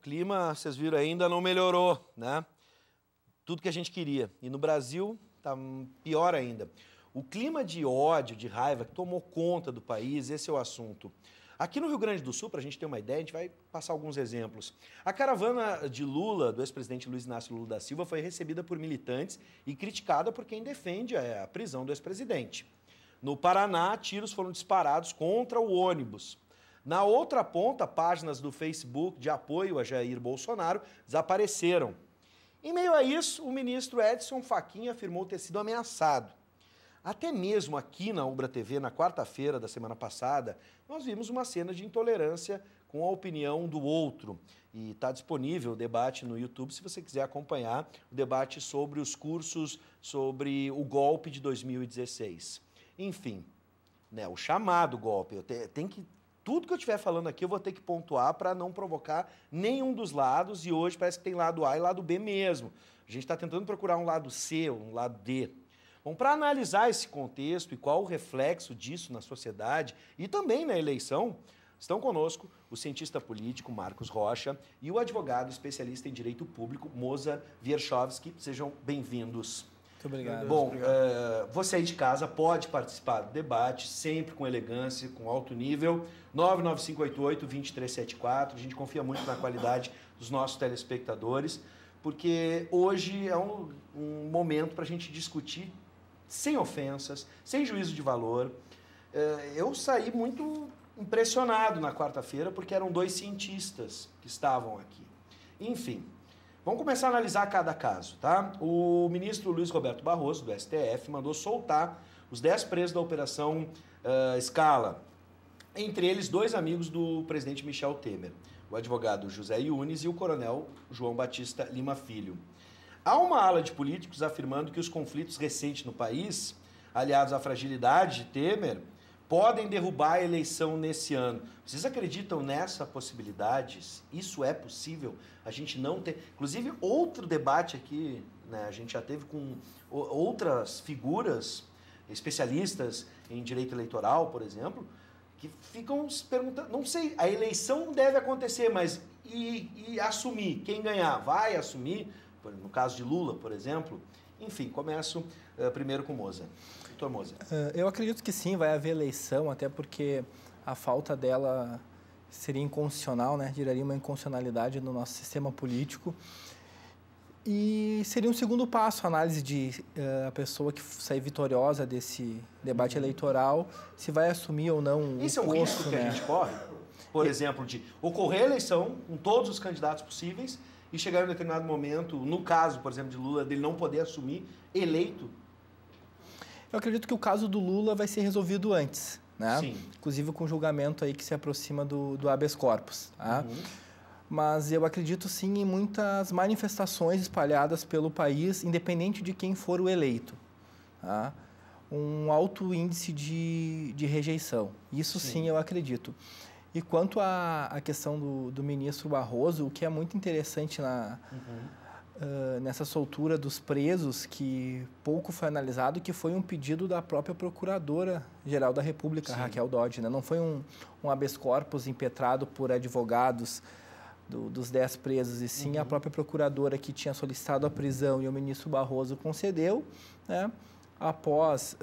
clima, vocês viram, ainda não melhorou, né? Tudo que a gente queria. E no Brasil tá pior ainda. O clima de ódio, de raiva que tomou conta do país, esse é o assunto. Aqui no Rio Grande do Sul, para a gente ter uma ideia, a gente vai passar alguns exemplos. A caravana de Lula, do ex-presidente Luiz Inácio Lula da Silva, foi recebida por militantes e criticada por quem defende a prisão do ex-presidente. No Paraná, tiros foram disparados contra o ônibus. Na outra ponta, páginas do Facebook de apoio a Jair Bolsonaro desapareceram. Em meio a isso, o ministro Edson Fachin afirmou ter sido ameaçado. Até mesmo aqui na Ubra TV, na quarta-feira da semana passada, nós vimos uma cena de intolerância com a opinião do outro. E está disponível o debate no YouTube, se você quiser acompanhar o debate sobre os cursos sobre o golpe de 2016. Enfim, né, o chamado golpe. Tudo que eu estiver falando aqui eu vou ter que pontuar para não provocar nenhum dos lados, e hoje parece que tem lado A e lado B mesmo. A gente está tentando procurar um lado C, um lado D. Bom, para analisar esse contexto e qual o reflexo disso na sociedade e também na eleição, estão conosco o cientista político Marcos Rocha e o advogado especialista em direito público Moza Wierchowski. Sejam bem-vindos. Muito obrigado. Bom, você aí de casa pode participar do debate, sempre com elegância, com alto nível. 99588-2374. A gente confia muito na qualidade dos nossos telespectadores, porque hoje é um momento para a gente discutir sem ofensas, sem juízo de valor. Eu saí muito impressionado na quarta-feira, porque eram dois cientistas que estavam aqui. Enfim, vamos começar a analisar cada caso, tá? O ministro Luiz Roberto Barroso, do STF, mandou soltar os 10 presos da Operação Scala, entre eles 2 amigos do presidente Michel Temer, o advogado José Yunes e o coronel João Batista Lima Filho. Há uma ala de políticos afirmando que os conflitos recentes no país, aliados à fragilidade de Temer, podem derrubar a eleição nesse ano. Vocês acreditam nessa possibilidade? Isso é possível? A gente não tem... Inclusive, outro debate aqui, né, a gente já teve com outras figuras, especialistas em direito eleitoral, por exemplo, que ficam se perguntando, não sei, a eleição deve acontecer, mas e assumir? Quem ganhar vai assumir? No caso de Lula, por exemplo. Enfim, começo primeiro com Moza. Doutor Moza. Eu acredito que sim, vai haver eleição, até porque a falta dela seria inconstitucional, né? Geraria uma inconstitucionalidade no nosso sistema político. E seria um segundo passo a análise de a pessoa que sair vitoriosa desse debate eleitoral, se vai assumir ou não Esse o posto, é um risco que a gente corre? Por exemplo, de ocorrer a eleição com todos os candidatos possíveis e chegar em um determinado momento, no caso, por exemplo, de Lula, dele não poder assumir eleito? Eu acredito que o caso do Lula vai ser resolvido antes, né? Sim. Inclusive com o julgamento aí que se aproxima do habeas corpus, tá? Mas eu acredito sim em muitas manifestações espalhadas pelo país, independente de quem for o eleito, tá? Um alto índice de rejeição. Isso sim eu acredito. E quanto à questão do ministro Barroso, o que é muito interessante nessa soltura dos presos, que pouco foi analisado, que foi um pedido da própria Procuradora-Geral da República, Raquel Dodge, né? Não foi um habeas corpus impetrado por advogados dos 10 presos, e sim a própria Procuradora que tinha solicitado a prisão e o ministro Barroso concedeu, né? Após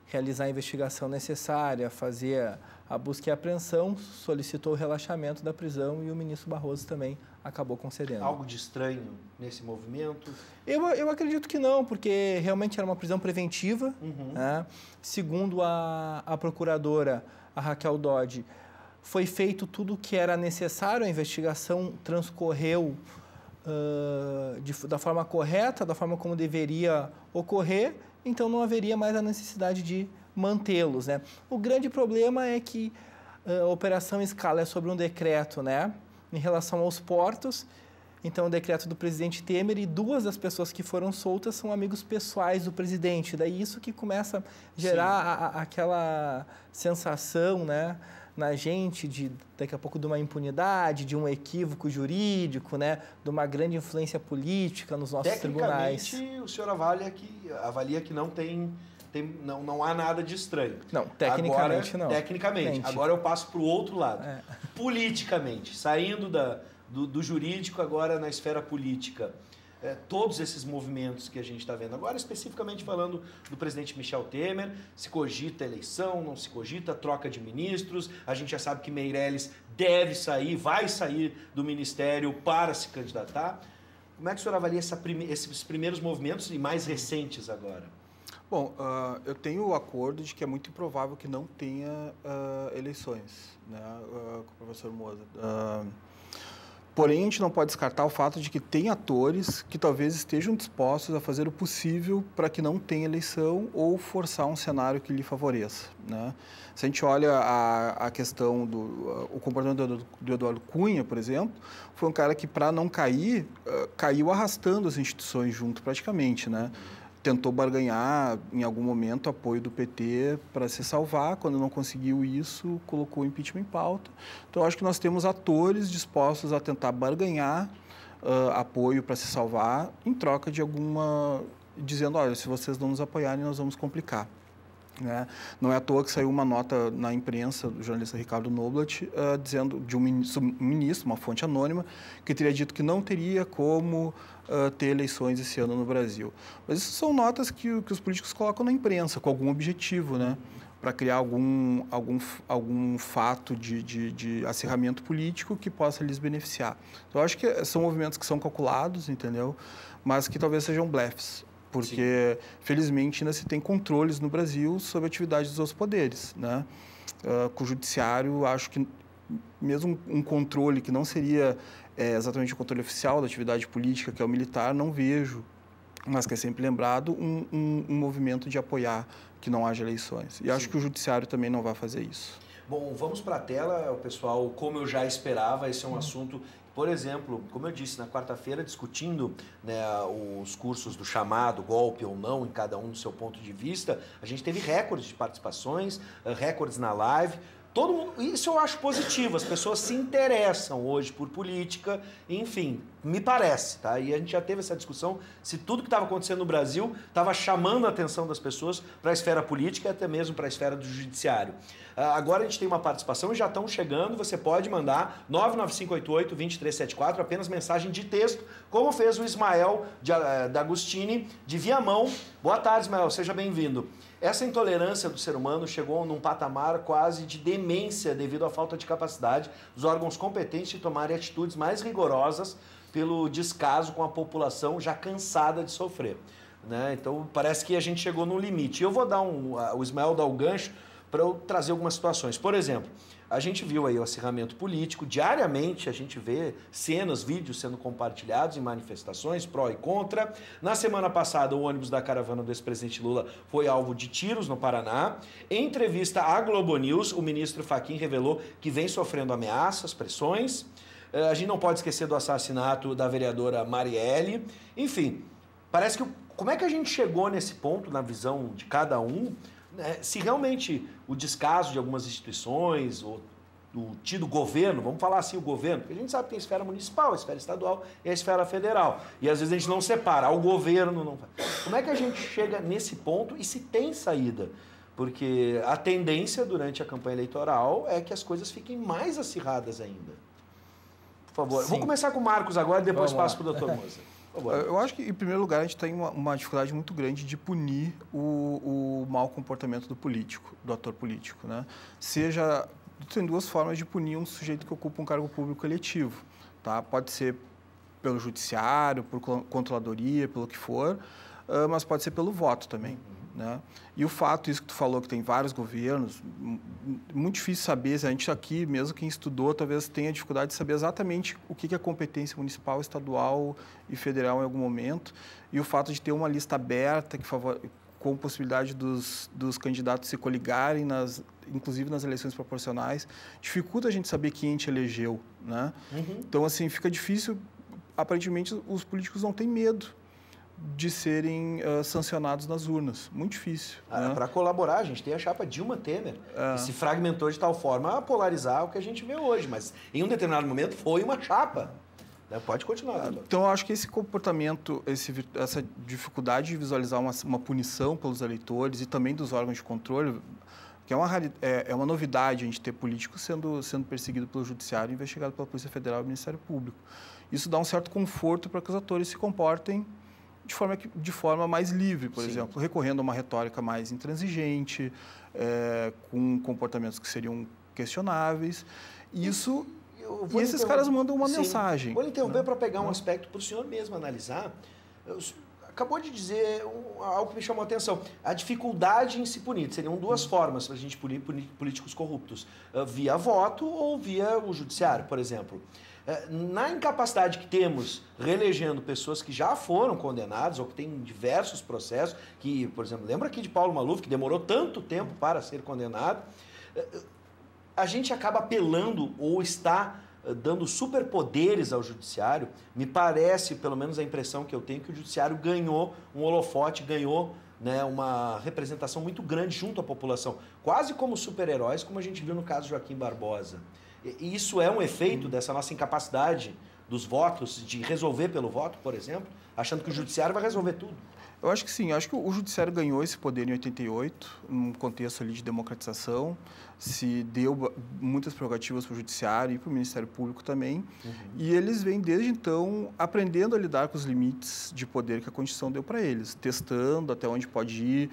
realizar a investigação necessária, fazer a busca e a apreensão, solicitou o relaxamento da prisão e o ministro Barroso também acabou concedendo. Algo de estranho nesse movimento? Eu acredito que não, porque realmente era uma prisão preventiva. Né? Segundo a procuradora, a Raquel Dodge, foi feito tudo o que era necessário, a investigação transcorreu da forma correta, da forma como deveria ocorrer, então não haveria mais a necessidade de mantê-los, né? O grande problema é que a Operação Scala é sobre um decreto, né, em relação aos portos. Então, o decreto do presidente Temer, e 2 das pessoas que foram soltas são amigos pessoais do presidente. Daí isso que começa a gerar aquela sensação, né, na gente, daqui a pouco, de uma impunidade, de um equívoco jurídico, né, de uma grande influência política nos nossos tribunais. Tecnicamente, o senhor avalia que não há nada de estranho. Não, tecnicamente agora, não. Tecnicamente. Agora eu passo para o outro lado. Politicamente, saindo do jurídico agora na esfera política. Todos esses movimentos que a gente está vendo. Agora, especificamente falando do presidente Michel Temer, se cogita eleição, não se cogita, troca de ministros, a gente já sabe que Meirelles deve sair, vai sair do ministério para se candidatar. Como é que o senhor avalia esses primeiros movimentos e mais recentes agora? Bom, eu tenho o acordo de que é muito improvável que não tenha eleições, né, com o professor Moser. Porém, a gente não pode descartar o fato de que tem atores que talvez estejam dispostos a fazer o possível para que não tenha eleição ou forçar um cenário que lhe favoreça, né? Se a gente olha a questão o comportamento do Eduardo Cunha, por exemplo, foi um cara que, para não cair, caiu arrastando as instituições junto praticamente, né? Tentou barganhar, em algum momento, apoio do PT para se salvar. Quando não conseguiu isso, colocou o impeachment em pauta. Então, acho que nós temos atores dispostos a tentar barganhar apoio para se salvar, em troca de dizendo, olha, se vocês não nos apoiarem, nós vamos complicar. Né? Não é à toa que saiu uma nota na imprensa do jornalista Ricardo Noblat dizendo de um ministro, uma fonte anônima, que teria dito que não teria como ter eleições esse ano no Brasil. Mas isso são notas que os políticos colocam na imprensa com algum objetivo, né? Para criar algum fato de acirramento político que possa lhes beneficiar. Então, eu acho que são movimentos que são calculados, entendeu? Mas que talvez sejam blefs. Porque, felizmente, ainda se tem controles no Brasil sobre a atividade dos outros poderes, né? Com o judiciário, acho que mesmo um controle que não seria exatamente o controle oficial da atividade política, que é o militar, não vejo, mas que é sempre lembrado, um movimento de apoiar que não haja eleições. E acho que o judiciário também não vai fazer isso. Bom, vamos para a tela, o pessoal, como eu já esperava, esse é um assunto... Por exemplo, como eu disse, na quarta-feira, discutindo, né, os cursos do chamado, golpe ou não, em cada um do seu ponto de vista, a gente teve recordes de participações, recordes na live. Todo mundo, isso eu acho positivo, as pessoas se interessam hoje por política, enfim, me parece, tá? E a gente já teve essa discussão se tudo que estava acontecendo no Brasil estava chamando a atenção das pessoas para a esfera política e até mesmo para a esfera do judiciário. Agora a gente tem uma participação e já estão chegando, você pode mandar 99588-2374, apenas mensagem de texto, como fez o Ismael D'Agostini de Viamão. Boa tarde, Ismael, seja bem-vindo. Essa intolerância do ser humano chegou num patamar quase de demência devido à falta de capacidade dos órgãos competentes de tomarem atitudes mais rigorosas pelo descaso com a população já cansada de sofrer, né? Então, parece que a gente chegou no limite. Eu vou dar o Ismael dá o gancho para eu trazer algumas situações. Por exemplo, a gente viu aí o acirramento político, diariamente a gente vê cenas, vídeos sendo compartilhados em manifestações pró e contra. Na semana passada, o ônibus da caravana do ex-presidente Lula foi alvo de tiros no Paraná. Em entrevista à Globo News, o ministro Fachin revelou que vem sofrendo ameaças, pressões. A gente não pode esquecer do assassinato da vereadora Marielle. Enfim, parece que... Como é que a gente chegou nesse ponto, na visão de cada um, se realmente o descaso de algumas instituições, ou do tido governo, vamos falar assim, o governo, porque a gente sabe que tem a esfera municipal, a esfera estadual e a esfera federal. E às vezes a gente não separa, o governo não faz. Como é que a gente chega nesse ponto e se tem saída? Porque a tendência durante a campanha eleitoral é que as coisas fiquem mais acirradas ainda. Por favor, vou começar com o Marcos agora e depois passo para o Dr. Moser. Eu acho que, em primeiro lugar, a gente tem uma dificuldade muito grande de punir o mau comportamento do político, do ator político, né? Tem duas formas de punir um sujeito que ocupa um cargo público eletivo, tá? Pode ser pelo judiciário, por controladoria, pelo que for, mas pode ser pelo voto também, né? E o fato, isso que tu falou, que tem vários governos, muito difícil saber, a gente aqui, mesmo quem estudou, talvez tenha dificuldade de saber exatamente o que é competência municipal, estadual e federal em algum momento, e o fato de ter uma lista aberta, com possibilidade dos candidatos se coligarem, inclusive nas eleições proporcionais, dificulta a gente saber quem a gente elegeu, né? Então, assim, fica difícil, aparentemente, os políticos não têm medo de serem sancionados nas urnas. Muito difícil. Né? Para colaborar, a gente tem a chapa Dilma Temer, que se fragmentou de tal forma a polarizar o que a gente vê hoje, mas em um determinado momento foi uma chapa. Pode continuar. Então, eu acho que esse comportamento, essa dificuldade de visualizar uma punição pelos eleitores e também dos órgãos de controle Porque é uma novidade a gente ter políticos sendo perseguido pelo Judiciário e investigado pela Polícia Federal e Ministério Público. Isso dá um certo conforto para que os atores se comportem de forma mais livre, por exemplo, recorrendo a uma retórica mais intransigente, com comportamentos que seriam questionáveis. E esses caras mandam uma mensagem. Vou interromper para pegar um aspecto para o senhor mesmo analisar. Acabou de dizer algo que me chamou a atenção. A dificuldade em se punir. Seriam duas formas para a gente punir políticos corruptos. Via voto ou via o judiciário, por exemplo. Na incapacidade que temos reelegendo pessoas que já foram condenadas ou que têm diversos processos, que, por exemplo, lembra aqui de Paulo Maluf, que demorou tanto tempo para ser condenado, a gente acaba apelando ou está dando superpoderes ao judiciário. Me parece, pelo menos a impressão que eu tenho, que o judiciário ganhou um holofote, ganhou, né, uma representação muito grande junto à população, quase como super-heróis, como a gente viu no caso de Joaquim Barbosa. E isso é um efeito dessa nossa incapacidade dos votos, de resolver pelo voto, por exemplo, achando que o judiciário vai resolver tudo. Eu acho que sim. Eu acho que o judiciário ganhou esse poder em 88, num contexto ali de democratização. Se deu muitas prerrogativas para o judiciário e para o Ministério Público também. E eles vêm, desde então, aprendendo a lidar com os limites de poder que a Constituição deu para eles, testando até onde pode ir,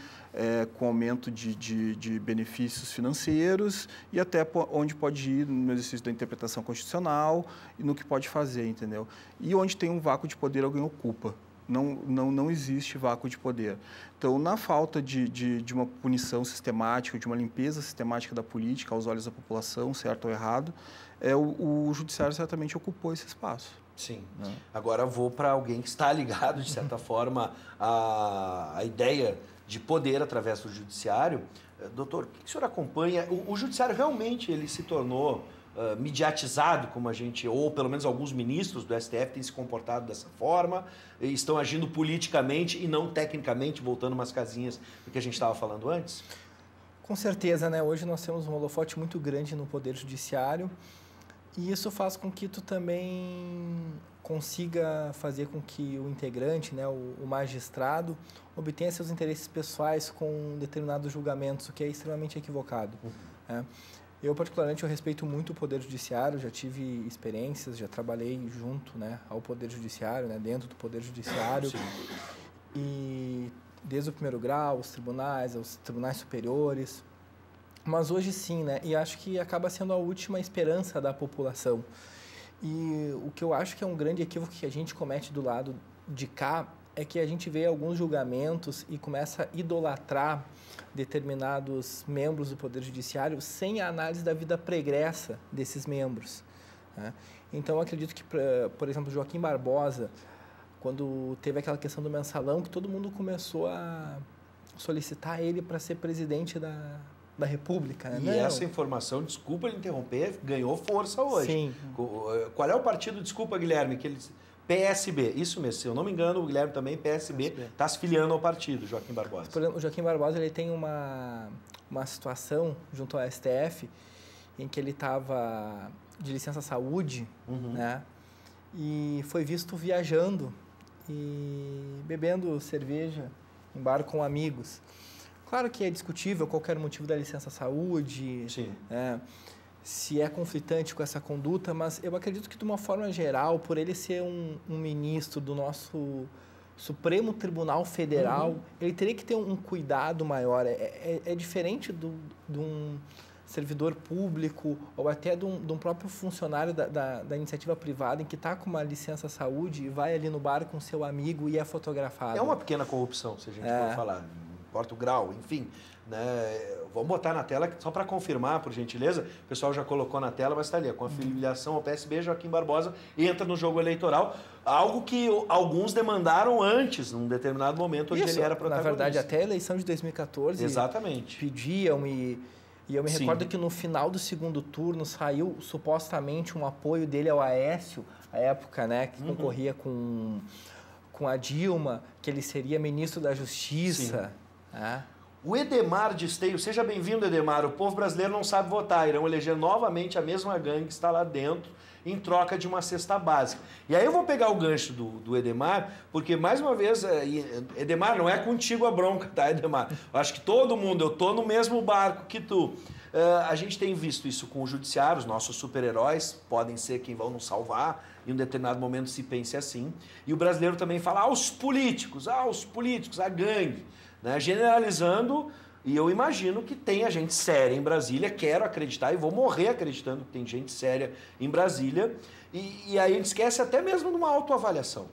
com aumento de benefícios financeiros e até onde pode ir no exercício da interpretação constitucional e no que pode fazer, entendeu? E onde tem um vácuo de poder, alguém ocupa. Não existe vácuo de poder. Então, na falta de uma punição sistemática, de uma limpeza sistemática da política aos olhos da população, certo ou errado, o judiciário certamente ocupou esse espaço. Sim. Agora vou para alguém que está ligado, de certa forma, à ideia de poder através do judiciário. Doutor, o que o senhor acompanha? O judiciário realmente ele se tornou mediatizado, como a gente, ou pelo menos alguns ministros do STF têm se comportado dessa forma, estão agindo politicamente e não tecnicamente, voltando umas casinhas do que a gente estava falando antes? Com certeza, né? Hoje nós temos um holofote muito grande no Poder Judiciário e isso faz com que tu também consiga fazer com que o integrante, né, o magistrado, obtenha seus interesses pessoais com determinados julgamentos, o que é extremamente equivocado. Né? Eu, particularmente, eu respeito muito o Poder Judiciário, já tive experiências, já trabalhei junto, né, ao Poder Judiciário, né, dentro do Poder Judiciário. Sim. E desde o primeiro grau, os tribunais, aos tribunais superiores. Mas hoje sim, né, e acho que acaba sendo a última esperança da população. E o que eu acho que é um grande equívoco que a gente comete do lado de cá é que a gente vê alguns julgamentos e começa a idolatrar determinados membros do Poder Judiciário sem a análise da vida pregressa desses membros. Né? Então, eu acredito que, por exemplo, Joaquim Barbosa, quando teve aquela questão do mensalão, que todo mundo começou a solicitar ele para ser presidente da República. Né? E essa informação, desculpa lhe interromper, ganhou força hoje. Sim. Qual é o partido, desculpa, Guilherme, que eles... PSB, isso mesmo, se eu não me engano, o Guilherme também, PSB, está se filiando ao partido, Joaquim Barbosa. Por exemplo, o Joaquim Barbosa ele tem uma situação junto ao STF em que ele estava de licença saúde, né? E foi visto viajando e bebendo cerveja em bar com amigos. Claro que é discutível qualquer motivo da licença saúde, sim, né? Se é conflitante com essa conduta, mas eu acredito que, de uma forma geral, por ele ser um ministro do nosso Supremo Tribunal Federal, ele teria que ter um cuidado maior. É diferente de um servidor público ou até de um próprio funcionário da iniciativa privada em que está com uma licença saúde e vai ali no bar com seu amigo e é fotografado. É uma pequena corrupção, se a gente for falar, não importa o grau, enfim. Né? Vamos botar na tela, só para confirmar, por gentileza, o pessoal já colocou na tela, mas está ali, com a filiação ao PSB, Joaquim Barbosa entra no jogo eleitoral, algo que alguns demandaram antes, num determinado momento, onde ele era protagonista. Na verdade, até a eleição de 2014, exatamente, pediam e eu me recordo que no final do segundo turno saiu supostamente um apoio dele ao Aécio, à época, né, que concorria com a Dilma, que ele seria ministro da Justiça, né? O Edemar de Esteio, seja bem-vindo, Edemar. O povo brasileiro não sabe votar, irão eleger novamente a mesma gangue que está lá dentro em troca de uma cesta básica. E aí eu vou pegar o gancho do Edemar, porque, mais uma vez, Edemar, não é contigo a bronca, tá, Edemar? Eu acho que todo mundo, eu tô no mesmo barco que tu. A gente tem visto isso com o judiciário, os nossos super-heróis podem ser quem vão nos salvar, em um determinado momento se pense assim. E o brasileiro também fala, os políticos, a gangue. Né? Generalizando, e eu imagino que tenha gente séria em Brasília, quero acreditar e vou morrer acreditando que tem gente séria em Brasília, e aí a gente esquece até mesmo de uma autoavaliação.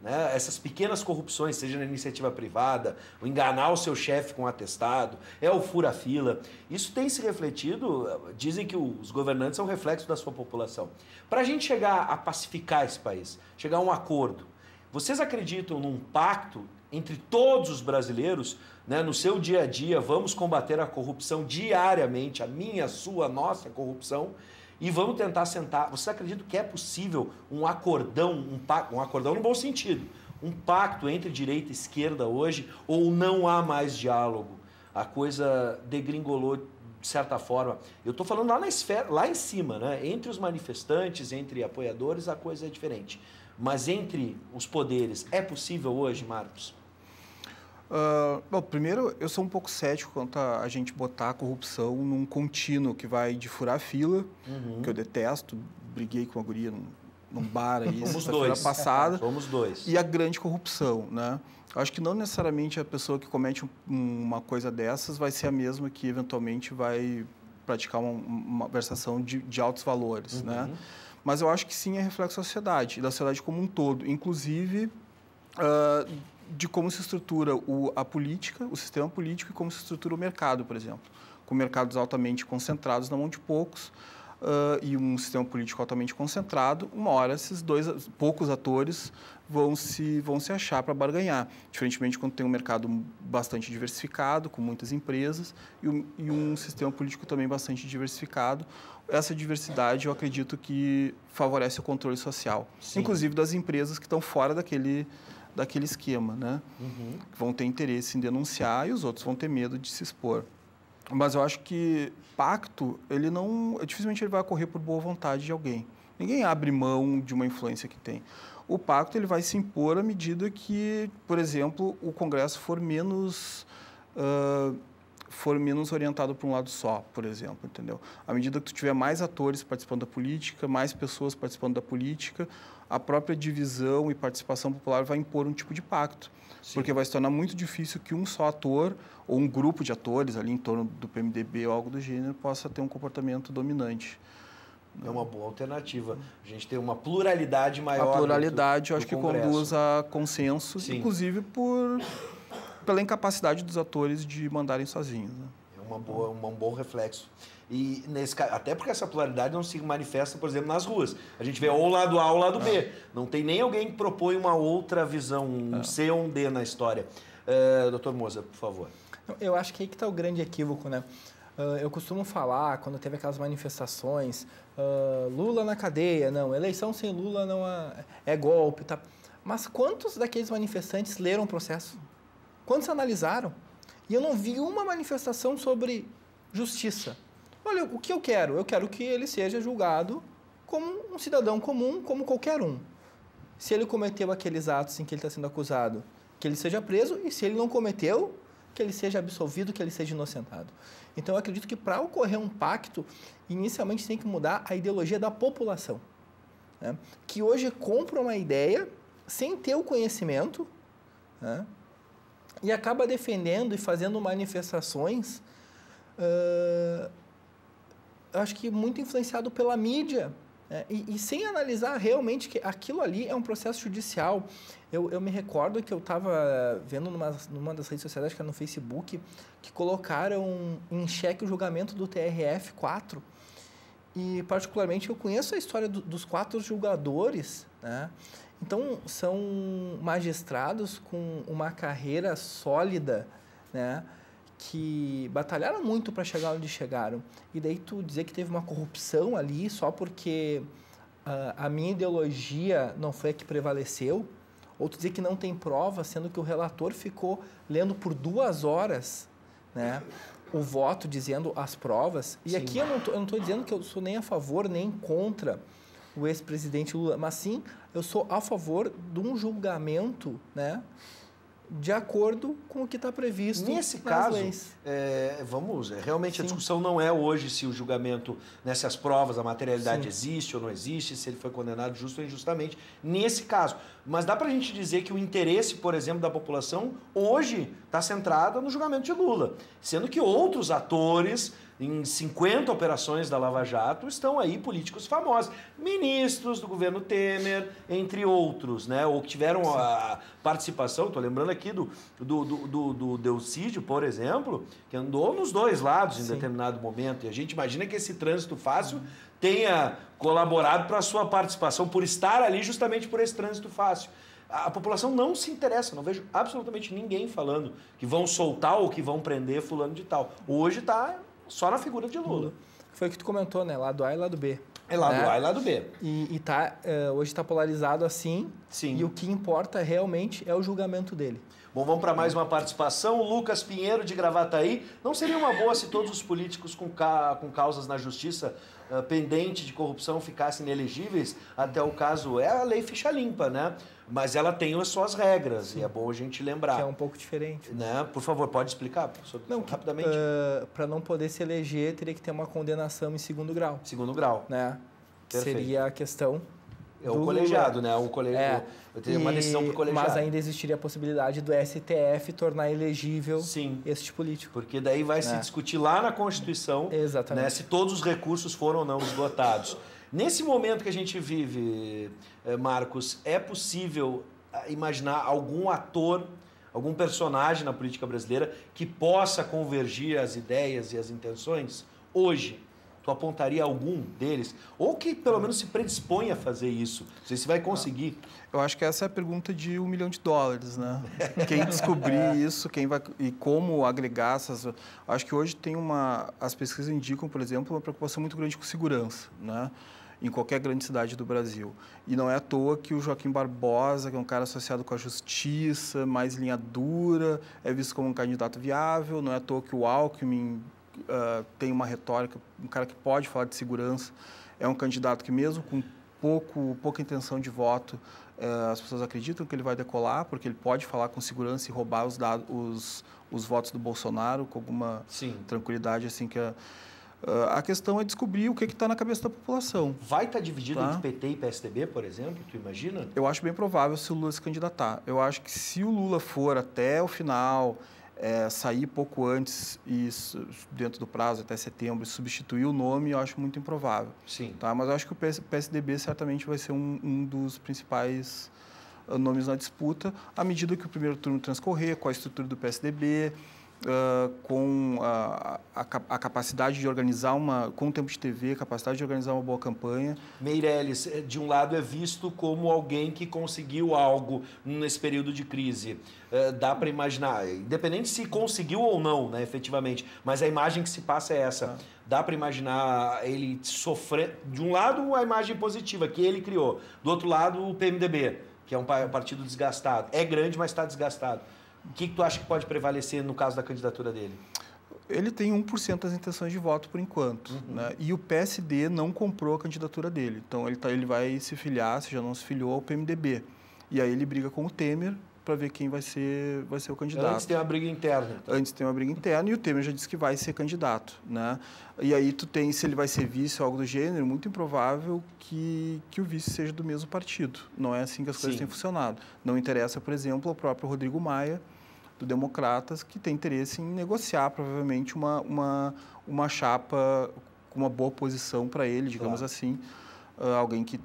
Né? Essas pequenas corrupções, seja na iniciativa privada, o enganar o seu chefe com um atestado, o fura-fila, isso tem se refletido, dizem que os governantes são reflexo da sua população. Para a gente chegar a pacificar esse país, chegar a um acordo, vocês acreditam num pacto entre todos os brasileiros, né, no seu dia a dia, vamos combater a corrupção diariamente, a minha, a sua, a nossa corrupção, e vamos tentar sentar. Vocês acreditam que é possível um acordão, um acordão no bom sentido, um pacto entre direita e esquerda hoje, ou não há mais diálogo? A coisa degringolou de certa forma. Eu estou falando lá na esfera, lá em cima, né, entre os manifestantes, entre apoiadores, a coisa é diferente. Mas entre os poderes, é possível hoje, Marcos? Bom, primeiro, eu sou um pouco cético quanto a gente botar a corrupção num contínuo que vai de furar fila, que eu detesto, briguei com a guria num bar aí, sexta-feira passada. Somos dois. E a grande corrupção, né? Eu acho que não necessariamente a pessoa que comete uma coisa dessas vai ser a mesma que eventualmente vai praticar uma versação de altos valores, né? Mas eu acho que sim é reflexo da sociedade como um todo, inclusive de como se estrutura a política, o sistema político e como se estrutura o mercado, por exemplo. Com mercados altamente concentrados na mão de poucos e um sistema político altamente concentrado, uma hora esses poucos atores vão se achar para barganhar. Diferentemente quando tem um mercado bastante diversificado, com muitas empresas, e um sistema político também bastante diversificado. Essa diversidade, eu acredito que favorece o controle social, sim, inclusive das empresas que estão fora daquele esquema, né? Vão ter interesse em denunciar e os outros vão ter medo de se expor. Mas eu acho que pacto, dificilmente ele vai ocorrer por boa vontade de alguém. Ninguém abre mão de uma influência que tem. O pacto ele vai se impor à medida que, por exemplo, o Congresso for menos orientado para um lado só, por exemplo, entendeu? À medida que tu tiver mais atores participando da política, mais pessoas participando da política, a própria divisão e participação popular vai impor um tipo de pacto. Sim. Porque vai se tornar muito difícil que um só ator ou um grupo de atores ali em torno do PMDB ou algo do gênero possa ter um comportamento dominante. É uma boa alternativa. A gente tem uma pluralidade maior. A pluralidade, eu acho que conduz a consenso, sim, inclusive pela incapacidade dos atores de mandarem sozinhos. Né? É um bom reflexo. E até porque essa pluralidade não se manifesta, por exemplo, nas ruas. A gente vê ou o lado A ou o lado B. Não tem nem alguém que propõe uma outra visão, um C ou um D na história. Dr. Moza, por favor. Eu acho que aí que está o grande equívoco, né? Eu costumo falar, quando teve aquelas manifestações, Lula na cadeia, não, eleição sem Lula não é golpe, tá? Mas quantos daqueles manifestantes leram o processo? Quantos analisaram? E eu não vi uma manifestação sobre justiça. Olha, o que eu quero? Eu quero que ele seja julgado como um cidadão comum, como qualquer um. Se ele cometeu aqueles atos em que ele está sendo acusado, que ele seja preso, e se ele não cometeu, que ele seja absolvido, que ele seja inocentado. Então, eu acredito que para ocorrer um pacto, inicialmente tem que mudar a ideologia da população, né? Que hoje compra uma ideia sem ter o conhecimento, né? E acaba defendendo e fazendo manifestações, eu acho que muito influenciado pela mídia, né? E sem analisar realmente que aquilo ali é um processo judicial. Eu me recordo que eu estava vendo numa das redes sociais, acho que era no Facebook, que colocaram em xeque o julgamento do TRF-4. E, particularmente, eu conheço a história dos 4 julgadores, né? Então, são magistrados com uma carreira sólida, né? Que batalharam muito para chegar onde chegaram. E daí tu dizer que teve uma corrupção ali só porque a minha ideologia não foi a que prevaleceu, ou tu dizer que não tem prova, sendo que o relator ficou lendo por 2 horas, né, o voto dizendo as provas, e Sim. aqui eu não estou dizendo que eu sou nem a favor nem contra o ex-presidente Lula, mas sim eu sou a favor de um julgamento, né, de acordo com o que está previsto Nesse nas caso, leis. Realmente a Sim. discussão não é hoje se o julgamento, né, se as provas, a materialidade Sim. existe ou não existe, se ele foi condenado justo ou injustamente, nesse caso. Mas dá pra gente dizer que o interesse, por exemplo, da população hoje está centrado no julgamento de Lula, sendo que outros atores em 50 operações da Lava Jato estão aí políticos famosos, ministros do governo Temer, entre outros, né? Ou que tiveram a participação, estou lembrando aqui do Delcídio, por exemplo, que andou nos dois lados em determinado momento. E a gente imagina que esse trânsito fácil tenha colaborado para a sua participação, por estar ali justamente por esse trânsito fácil. A população não se interessa, não vejo absolutamente ninguém falando que vão soltar ou que vão prender fulano de tal. Hoje está só na figura de Lula. Foi o que tu comentou, né? Lado A e lado B. É lado A e lado B. Hoje está polarizado assim. Sim. E o que importa realmente é o julgamento dele. Bom, vamos para mais uma participação. Lucas Pinheiro, de Gravataí. Não seria uma boa se todos os políticos com causas na justiça pendente de corrupção ficassem inelegíveis? Até o caso é a lei ficha limpa, né? Mas ela tem as suas regras. Sim. E é bom a gente lembrar. Que é um pouco diferente. Né? Por favor, pode explicar, professor? Não, rapidamente. Para não poder se eleger, teria que ter uma condenação em segundo grau. Segundo grau. Né? Seria a questão... É o colegiado, né? O colegiado. Tem uma decisão para o colegiado. Mas ainda existiria a possibilidade do STF tornar elegível Sim. este político. Porque daí vai se discutir lá na Constituição, né, se todos os recursos foram ou não esgotados. Nesse momento que a gente vive, Marcos, é possível imaginar algum ator, algum personagem na política brasileira que possa convergir as ideias e as intenções hoje? Tu apontaria algum deles? Ou que pelo menos se predispõe a fazer isso? Não sei se vai conseguir. Eu acho que essa é a pergunta de $1 milhão, né? Quem descobrir isso, quem vai e como agregar essas... Acho que hoje tem as pesquisas indicam, por exemplo, uma preocupação muito grande com segurança, né? Em qualquer grande cidade do Brasil. E não é à toa que o Joaquim Barbosa, que é um cara associado com a justiça, mais linha dura, é visto como um candidato viável. Não é à toa que o Alckmin tem uma retórica, um cara que pode falar de segurança, é um candidato que mesmo com pouca intenção de voto, as pessoas acreditam que ele vai decolar, porque ele pode falar com segurança e roubar os votos do Bolsonaro com alguma tranquilidade, assim, que a questão é descobrir o que está na cabeça da população. Vai estar dividido entre PT e PSDB, por exemplo? Tu imagina? Eu acho bem provável se o Lula se candidatar. Eu acho que se o Lula for até o final... sair pouco antes e dentro do prazo até setembro e substituir o nome, eu acho muito improvável. Sim. Tá? Mas eu acho que o PSDB certamente vai ser um dos principais nomes na disputa, à medida que o primeiro turno transcorrer, com a estrutura do PSDB, com a capacidade de organizar com o tempo de TV, capacidade de organizar uma boa campanha. Meirelles, de um lado, é visto como alguém que conseguiu algo nesse período de crise. Dá para imaginar, independente se conseguiu ou não, né, efetivamente, mas a imagem que se passa é essa. Dá para imaginar ele sofrer, de um lado, a imagem positiva que ele criou, do outro lado, o PMDB, que é um partido desgastado. É grande, mas está desgastado. O que tu acha que pode prevalecer no caso da candidatura dele? Ele tem 1% das intenções de voto por enquanto. Né? E o PSD não comprou a candidatura dele. Então, ele vai se filiar, se já não se filiou, ao PMDB. E aí ele briga com o Temer para ver quem vai ser o candidato. Antes tem uma briga interna. Então. Antes tem uma briga interna e o Temer já disse que vai ser candidato. Né? E aí se ele vai ser vice ou algo do gênero, muito improvável que o vice seja do mesmo partido. Não é assim que as coisas têm funcionado. Não interessa, por exemplo, ao próprio Rodrigo Maia, do Democratas, que tem interesse em negociar, provavelmente, uma chapa com uma boa posição para ele, digamos assim. Alguém que,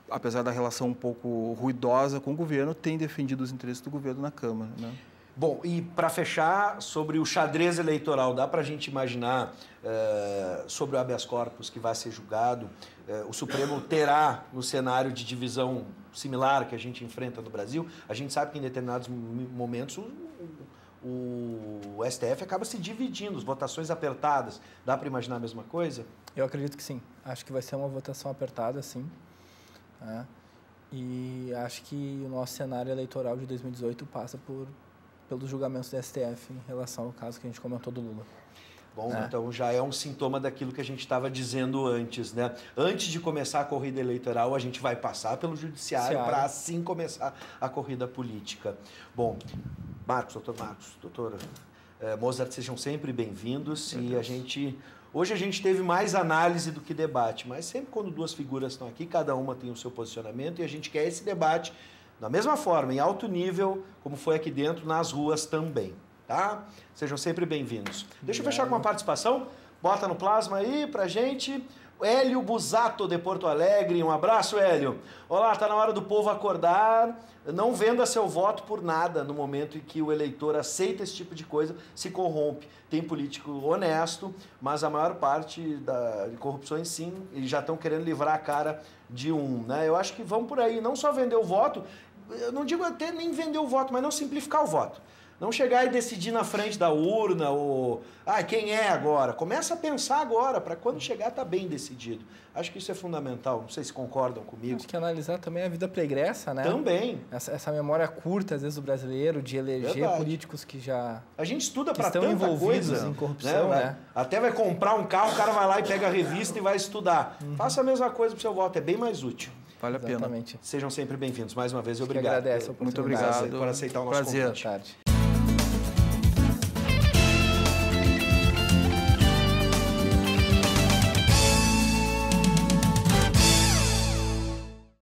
apesar da relação um pouco ruidosa com o governo, tem defendido os interesses do governo na Câmara. Né? Bom, e para fechar, sobre o xadrez eleitoral, dá para a gente imaginar, sobre o habeas corpus que vai ser julgado, o Supremo terá, no cenário de divisão similar que a gente enfrenta no Brasil, a gente sabe que em determinados momentos o STF acaba se dividindo, as votações apertadas. Dá para imaginar a mesma coisa? Eu acredito que sim. Acho que vai ser uma votação apertada, sim. E acho que o nosso cenário eleitoral de 2018 passa por pelos julgamentos do STF em relação ao caso que a gente comentou do Lula. Bom, então já é um sintoma daquilo que a gente estava dizendo antes, né? Antes de começar a corrida eleitoral, a gente vai passar pelo judiciário para assim começar a corrida política. Bom, doutor Marcos, doutora Mozart, sejam sempre bem-vindos. E hoje a gente teve mais análise do que debate, mas sempre quando duas figuras estão aqui, cada uma tem o seu posicionamento e a gente quer esse debate da mesma forma, em alto nível, como foi aqui dentro, nas ruas também. Tá? Sejam sempre bem-vindos. Deixa eu fechar com uma participação. Bota no plasma aí pra gente. Hélio Busato, de Porto Alegre. Um abraço, Hélio. Olá, tá na hora do povo acordar. Não venda seu voto por nada no momento em que o eleitor aceita esse tipo de coisa, se corrompe. Tem político honesto, mas a maior parte de corrupções, sim, e já estão querendo livrar a cara de um. Né? Eu acho que vão por aí. Não só vender o voto, eu não digo até nem vender o voto, mas não simplificar o voto. Não chegar e decidir na frente da urna, ou quem é agora? Começa a pensar agora, para quando chegar tá bem decidido. Acho que isso é fundamental, não sei se concordam comigo. Acho que analisar também a vida pregressa, né? Também. Essa memória curta, às vezes, do brasileiro, de eleger políticos que já a gente estuda para estão tanta envolvidos coisa, em corrupção, né? Até vai comprar um carro, o cara vai lá e pega a revista e vai estudar. Faça a mesma coisa para o seu voto, é bem mais útil. Vale a pena. Exatamente. Sejam sempre bem-vindos mais uma vez e obrigado. Agradeço a oportunidade. Muito obrigado por aceitar o nosso convite. Boa tarde.